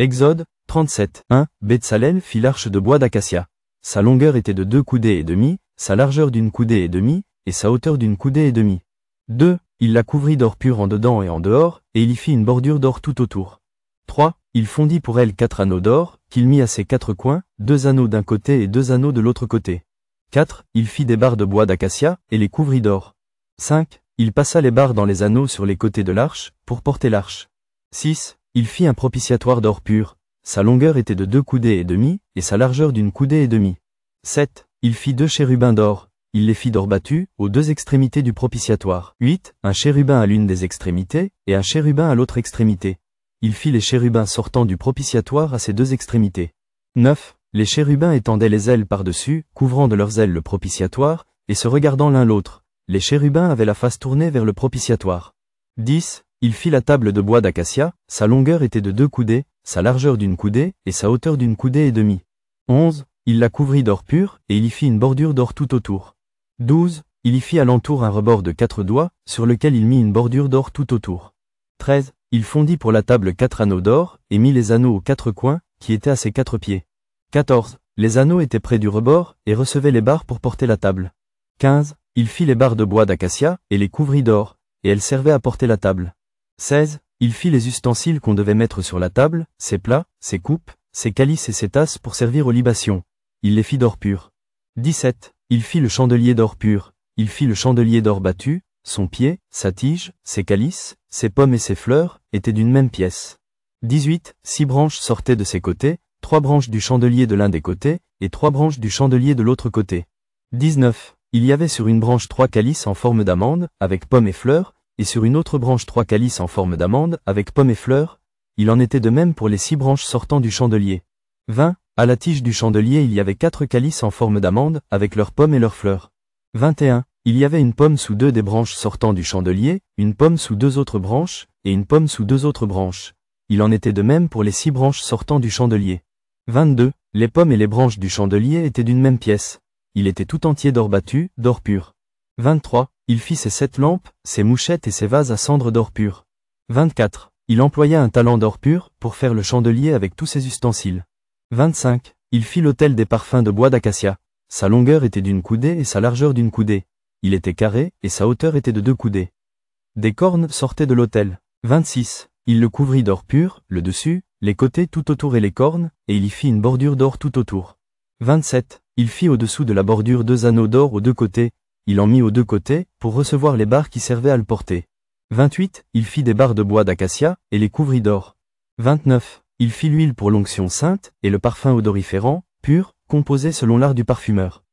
Exode 37. 1. Betsalel fit l'arche de bois d'acacia. Sa longueur était de 2 coudées et demie, sa largeur d'une coudée et demie, et sa hauteur d'une coudée et demie. 2. Il la couvrit d'or pur en dedans et en dehors, et il y fit une bordure d'or tout autour. 3. Il fondit pour elle 4 anneaux d'or, qu'il mit à ses 4 coins, 2 anneaux d'un côté et 2 anneaux de l'autre côté. 4. Il fit des barres de bois d'acacia, et les couvrit d'or. 5. Il passa les barres dans les anneaux sur les côtés de l'arche, pour porter l'arche. 6. Il fit un propitiatoire d'or pur. Sa longueur était de 2 coudées et demie, et sa largeur d'une coudée et demie. 7. Il fit 2 chérubins d'or. Il les fit d'or battu, aux 2 extrémités du propitiatoire. 8. Un chérubin à l'une des extrémités, et un chérubin à l'autre extrémité. Il fit les chérubins sortant du propitiatoire à ses 2 extrémités. 9. Les chérubins étendaient les ailes par-dessus, couvrant de leurs ailes le propitiatoire, et se regardant l'un l'autre. Les chérubins avaient la face tournée vers le propitiatoire. 10. Il fit la table de bois d'acacia, sa longueur était de 2 coudées, sa largeur d'une coudée, et sa hauteur d'une coudée et demie. 11. Il la couvrit d'or pur, et il y fit une bordure d'or tout autour. 12. Il y fit alentour un rebord de 4 doigts, sur lequel il mit une bordure d'or tout autour. 13. Il fondit pour la table 4 anneaux d'or, et mit les anneaux aux 4 coins, qui étaient à ses 4 pieds. 14. Les anneaux étaient près du rebord, et recevaient les barres pour porter la table. 15. Il fit les barres de bois d'acacia, et les couvrit d'or, et elles servaient à porter la table. 16. Il fit les ustensiles qu'on devait mettre sur la table, ses plats, ses coupes, ses calices et ses tasses pour servir aux libations. Il les fit d'or pur. 17. Il fit le chandelier d'or pur. Il fit le chandelier d'or battu, son pied, sa tige, ses calices, ses pommes et ses fleurs, étaient d'une même pièce. 18. 6 branches sortaient de ses côtés, 3 branches du chandelier de l'un des côtés, et 3 branches du chandelier de l'autre côté. 19. Il y avait sur une branche 3 calices en forme d'amande, avec pommes et fleurs, et sur une autre branche 3 calices en forme d'amande, avec pommes et fleurs. Il en était de même pour les 6 branches sortant du chandelier. 20. À la tige du chandelier il y avait 4 calices en forme d'amande, avec leurs pommes et leurs fleurs. 21. Il y avait une pomme sous 2 des branches sortant du chandelier, une pomme sous 2 autres branches, et une pomme sous 2 autres branches. Il en était de même pour les 6 branches sortant du chandelier. 22. Les pommes et les branches du chandelier étaient d'une même pièce. Il était tout entier d'or battu, d'or pur. 23. Il fit ses 7 lampes, ses mouchettes et ses vases à cendre d'or pur. 24. Il employa un talent d'or pur, pour faire le chandelier avec tous ses ustensiles. 25. Il fit l'autel des parfums de bois d'acacia. Sa longueur était d'une coudée et sa largeur d'une coudée. Il était carré, et sa hauteur était de 2 coudées. Des cornes sortaient de l'autel. 26. Il le couvrit d'or pur, le dessus, les côtés tout autour et les cornes, et il y fit une bordure d'or tout autour. 27. Il fit au-dessous de la bordure 2 anneaux d'or aux 2 côtés. Il en mit aux 2 côtés, pour recevoir les barres qui servaient à le porter. 28. Il fit des barres de bois d'acacia, et les couvrit d'or. 29. Il fit l'huile pour l'onction sainte, et le parfum odoriférant, pur, composé selon l'art du parfumeur.